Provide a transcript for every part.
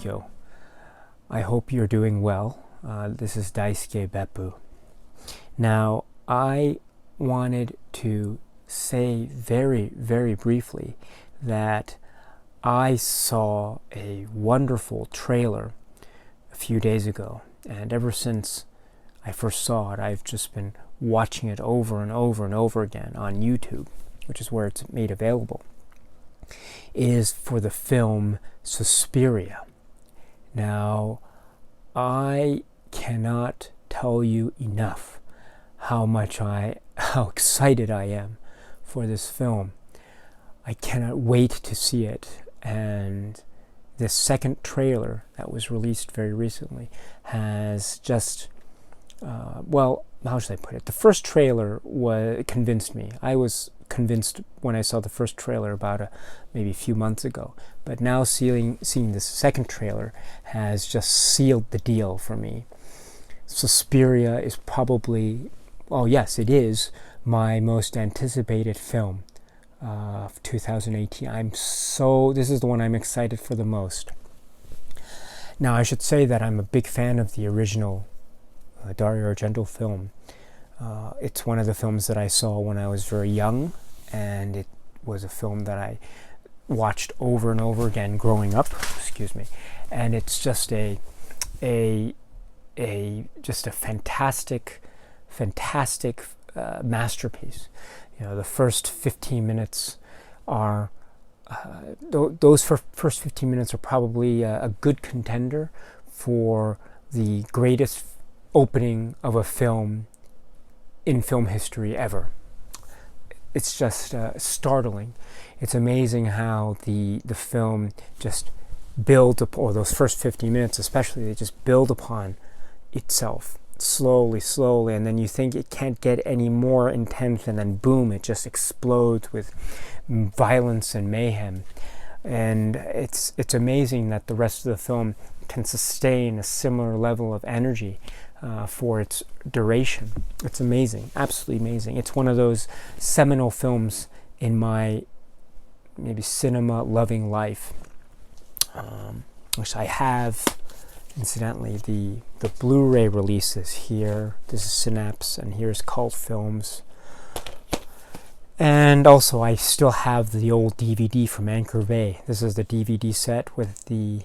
Tokyo. I hope you're doing well. This is Daisuke Beppu. Now, I wanted to say very, very briefly that I saw a wonderful trailer a few days ago, and ever since I first saw it, I've just been watching it over and over and over again on YouTube, which is where it's made available. It is for the film SUSPIRIA. Now, I cannot tell you enough how excited I am for this film. I cannot wait to see it, and this second trailer that was released very recently has just how should I put it? The first trailer convinced me. I was convinced when I saw the first trailer about maybe a few months ago, but now seeing this second trailer has just sealed the deal for me. Suspiria is probably, it is my most anticipated film of 2018. This is the one I'm excited for the most. Now, I should say that I'm a big fan of the original Dario Argento film. It's one of the films that I saw when I was very young, and it was a film that I watched over and over again growing up. And it's just a fantastic masterpiece. The first 15 minutes are first 15 minutes are probably a good contender for the greatest opening of a film in film history ever. It's just startling. It's amazing how the film just builds up, or those first 15 minutes especially, they just build upon itself slowly, and then you think it can't get any more intense, and then boom, it just explodes with violence and mayhem. And it's amazing that the rest of the film can sustain a similar level of energy for its duration. It's amazing, absolutely amazing. It's one of those seminal films in my maybe cinema loving life, which I have. Incidentally, the Blu-ray releases here. This is Synapse, and here's Cult Films. And also, I still have the old DVD from Anchor Bay. This is the DVD set with the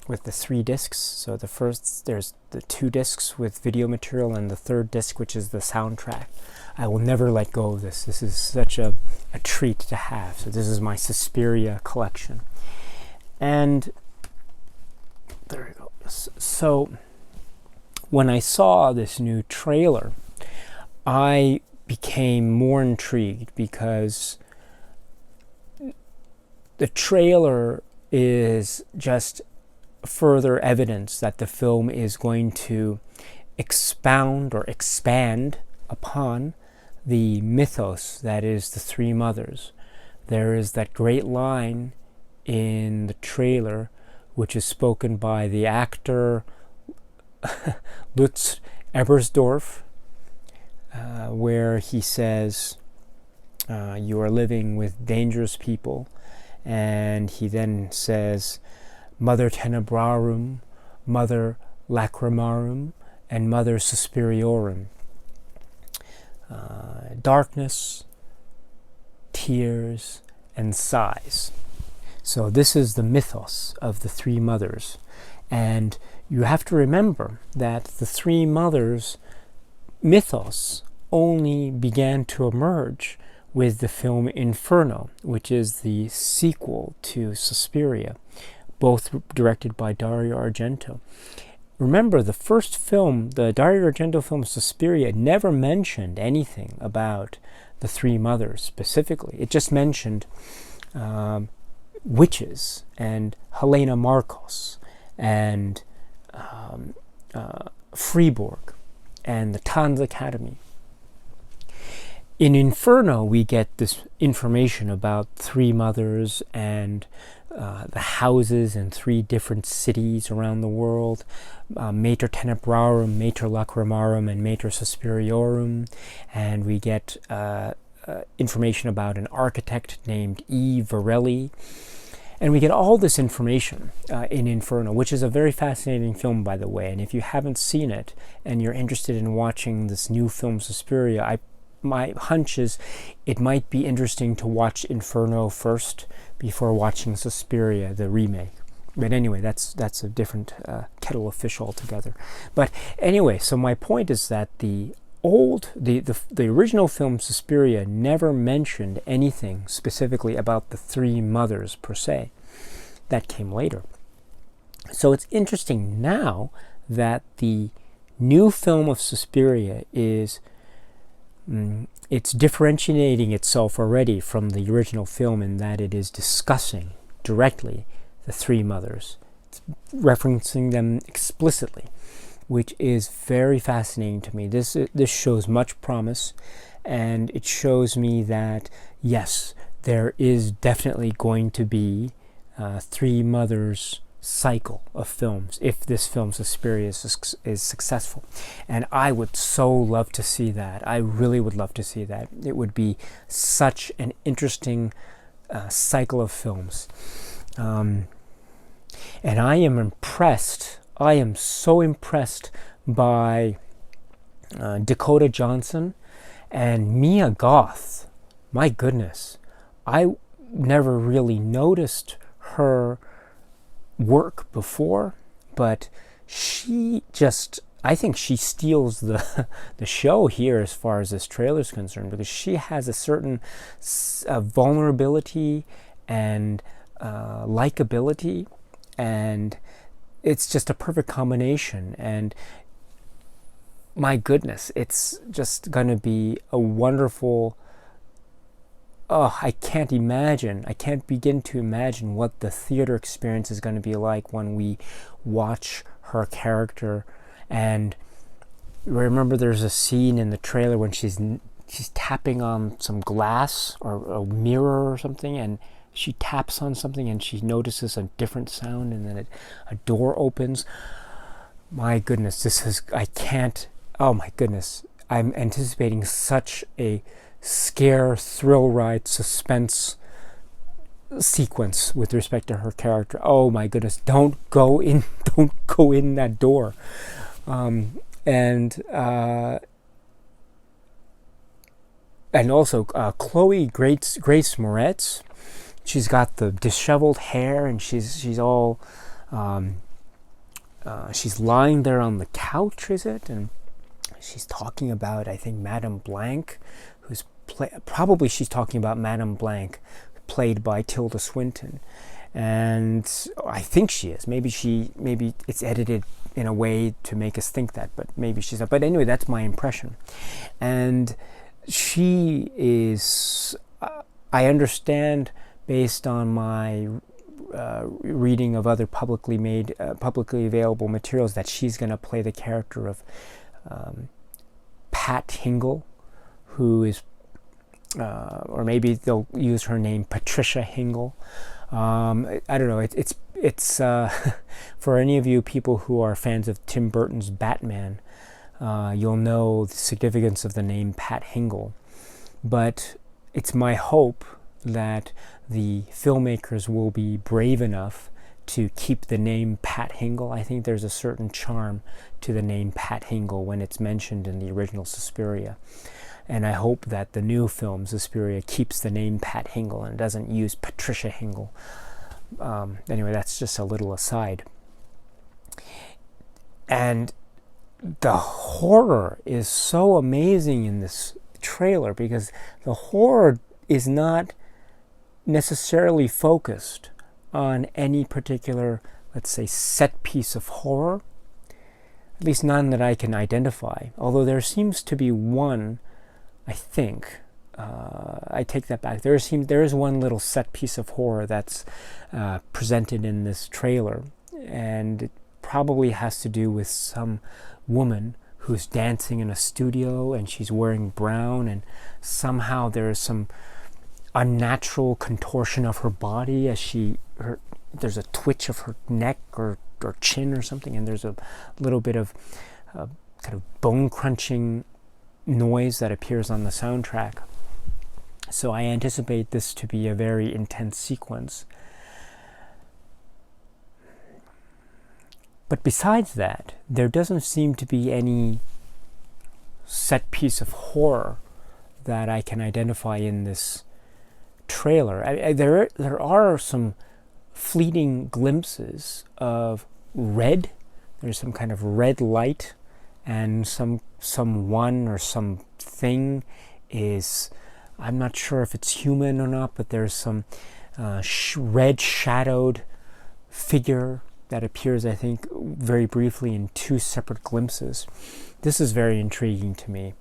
3 discs. So there's the 2 discs with video material, and the 3rd disc, which is the soundtrack. I will never let go of this. This is such a treat to have. So this is my Suspiria collection. And there we go. So when I saw this new trailer, I became more intrigued, because the trailer is just further evidence that the film is going to expound or expand upon the mythos that is the 3 mothers. There is that great line in the trailer which is spoken by the actor Lutz Ebersdorf, where he says, you are living with dangerous people, and he then says, Mother Tenebrarum, Mother Lacrimarum, and Mother Suspiriorum. Darkness, tears, and sighs. So this is the mythos of the 3 mothers. And you have to remember that the 3 mothers mythos only began to emerge with the film Inferno, which is the sequel to Suspiria, both directed by Dario Argento. Remember, the first film, the Dario Argento film Suspiria, never mentioned anything about the 3 mothers specifically. It just mentioned witches and Helena Marcos and Fribourg and the Tanz Academy. In Inferno, we get this information about 3 mothers and the houses in 3 different cities around the world, Mater Tenebrarum, Mater Lacrimarum, and Mater Suspiriorum, and we get information about an architect named E. Varelli, And we get all this information in Inferno, which is a very fascinating film, by the way. And if you haven't seen it and you're interested in watching this new film, Suspiria, my hunch is it might be interesting to watch Inferno first before watching Suspiria, the remake. But anyway, that's a different kettle of fish altogether. But anyway, so my point is that the original film Suspiria never mentioned anything specifically about the three mothers per se. That came later. So it's interesting now that the new film of Suspiria is it's differentiating itself already from the original film in that it is discussing directly the three mothers. It's referencing them explicitly, which is very fascinating to me. This shows much promise, and it shows me that, yes, there is definitely going to be three mothers cycle of films if this film Suspiria is successful. And I would so love to see that. I really would love to see that. It would be such an interesting cycle of films. And I am impressed. I am so impressed by Dakota Johnson and Mia Goth. My goodness. I never really noticed her work before, but I think she steals the show here as far as this trailer is concerned, because she has a certain vulnerability and likability, and it's just a perfect combination. And my goodness, it's just going to be a wonderful. Oh, I can't begin to imagine what the theater experience is going to be like when we watch her character. And remember, there's a scene in the trailer when she's tapping on some glass or a mirror or something, and she taps on something and she notices a different sound, and then a door opens. My goodness, oh my goodness, I'm anticipating such a scare, thrill ride, suspense sequence with respect to her character. Oh my goodness, don't go in that door. And also Chloe Grace Moretz. She's got the disheveled hair, and she's all she's lying there on the couch, is it? And she's talking about, I think, Madame Blanc, who's probably she's talking about Madame Blanc, played by Tilda Swinton. And I think she is. Maybe it's edited in a way to make us think that, but maybe she's not. But anyway, that's my impression. And she is, I understand, based on my reading of other publicly available materials, that she's going to play the character of Pat Hingle, who is, or maybe they'll use her name, Patricia Hingle. I don't know. It's for any of you people who are fans of Tim Burton's Batman, you'll know the significance of the name Pat Hingle. But it's my hope that the filmmakers will be brave enough to keep the name Pat Hingle. I think there's a certain charm to the name Pat Hingle when it's mentioned in the original Suspiria. And I hope that the new film, Suspiria, keeps the name Pat Hingle and doesn't use Patricia Hingle. Anyway, that's just a little aside. And the horror is so amazing in this trailer, because the horror is not necessarily focused on any particular, let's say, set piece of horror. At least none that I can identify. Although there seems to be one, I think, I take that back. There is one little set piece of horror that's presented in this trailer, and it probably has to do with some woman who's dancing in a studio, and she's wearing brown, and somehow there is some unnatural contortion of her body as there's a twitch of her neck or chin or something, and there's a little bit of kind of bone crunching noise that appears on the soundtrack. So I anticipate this to be a very intense sequence. But besides that, there doesn't seem to be any set piece of horror that I can identify in this trailer. There are some fleeting glimpses of red. There's some kind of red light, and someone or something is, I'm not sure if it's human or not, but there's some red shadowed figure that appears, I think, very briefly in two separate glimpses. This is very intriguing to me.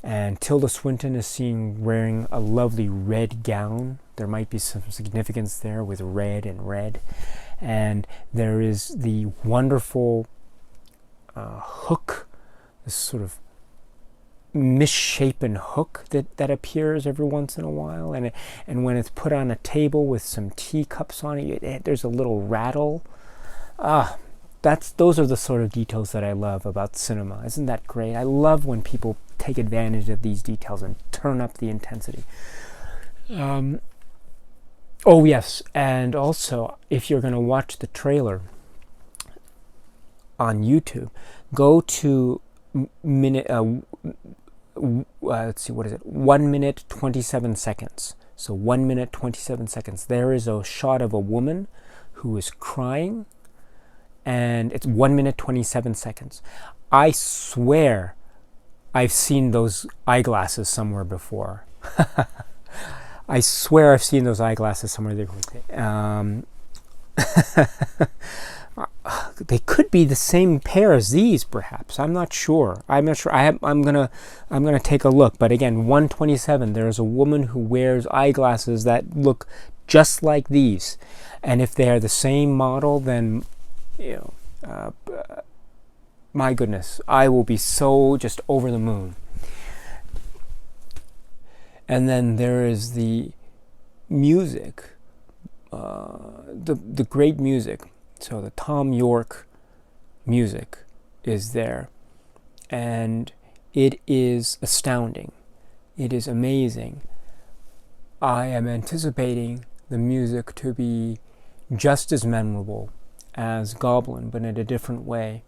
And Tilda Swinton is seen wearing a lovely red gown. There might be some significance there with red and red. And there is the wonderful hook, this sort of misshapen hook that appears every once in a while. And when it's put on a table with some teacups on it, there's a little rattle. Those are the sort of details that I love about cinema. Isn't that great? I love when people take advantage of these details and turn up the intensity. Oh yes, and also, if you're going to watch the trailer on YouTube, go to let's see, what is it? 1 minute 27 seconds. So 1 minute 27 seconds. There is a shot of a woman who is crying, and it's 1 minute 27 seconds. I swear I've seen those eyeglasses somewhere before. I swear I've seen those eyeglasses somewhere before. They could be the same pair as these, perhaps. I'm not sure. I'm gonna take a look. But again, 127. There's a woman who wears eyeglasses that look just like these, and if they are the same model, then my goodness, I will be so just over the moon. And then there is the music, the great music. So the Thom Yorke music is there, and it is astounding. It is amazing. I am anticipating the music to be just as memorable as Goblin, but in a different way.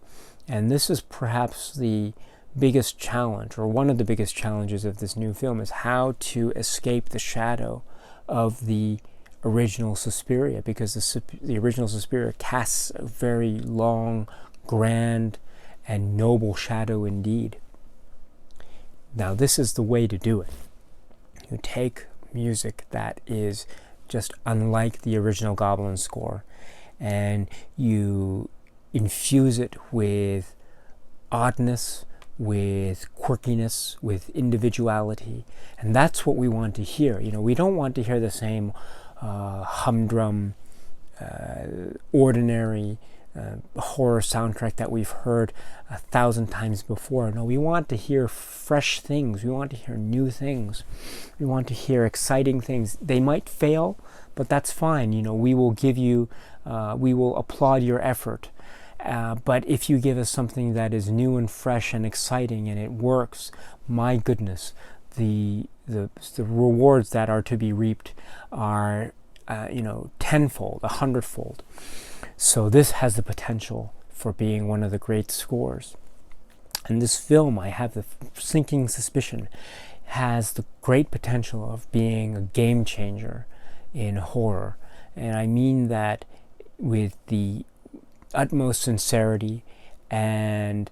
And this is perhaps the biggest challenge, or one of the biggest challenges of this new film, is how to escape the shadow of the original Suspiria, because the original Suspiria casts a very long, grand, and noble shadow indeed. Now this is the way to do it. You take music that is just unlike the original Goblin score, and you infuse it with oddness, with quirkiness, with individuality, and that's what we want to hear. We don't want to hear the same humdrum, ordinary horror soundtrack that we've heard 1,000 times before. No, we want to hear fresh things. We want to hear new things. We want to hear exciting things. They might fail, but that's fine. We will give you, we will applaud your effort. But if you give us something that is new and fresh and exciting and it works, my goodness, the rewards that are to be reaped are tenfold, 100-fold. So this has the potential for being one of the great scores. And this film, I have the sinking suspicion, has the great potential of being a game changer in horror. And I mean that with the utmost sincerity and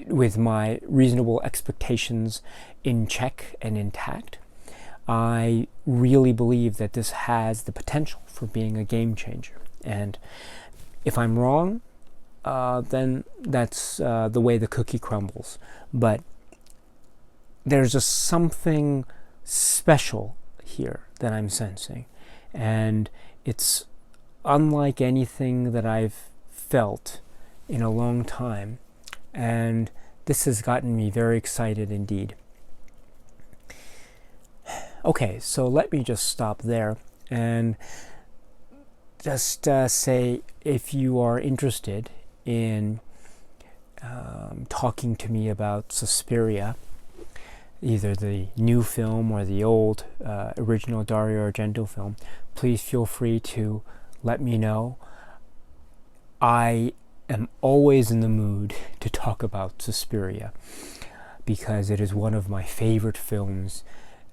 with my reasonable expectations in check and intact. I really believe that this has the potential for being a game changer. And if I'm wrong, then that's the way the cookie crumbles. But there's just something special here that I'm sensing. And it's unlike anything that I've felt in a long time. And this has gotten me very excited indeed. Okay, so let me just stop there and just say, if you are interested in talking to me about Suspiria, either the new film or the old original Dario Argento film, please feel free to let me know. I am always in the mood to talk about Suspiria because it is one of my favorite films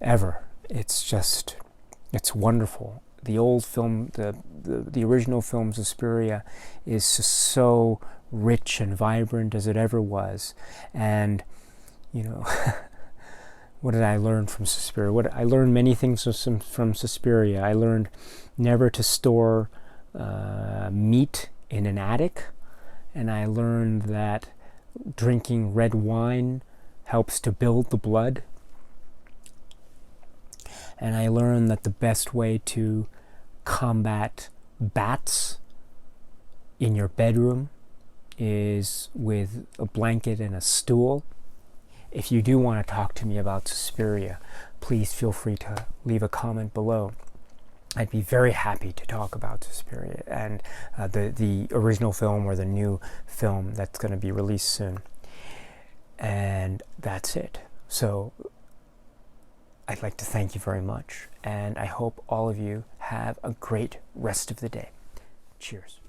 ever. It's wonderful. The old film, the original film Suspiria, is just so rich and vibrant as it ever was. And what did I learn from Suspiria? I learned many things from Suspiria. I learned never to store meat in an attic, and I learned that drinking red wine helps to build the blood. And I learned that the best way to combat bats in your bedroom is with a blanket and a stool. If you do want to talk to me about Suspiria, please feel free to leave a comment below. I'd be very happy to talk about Suspiria and the original film or the new film that's going to be released soon. And that's it. So I'd like to thank you very much, and I hope all of you have a great rest of the day. Cheers.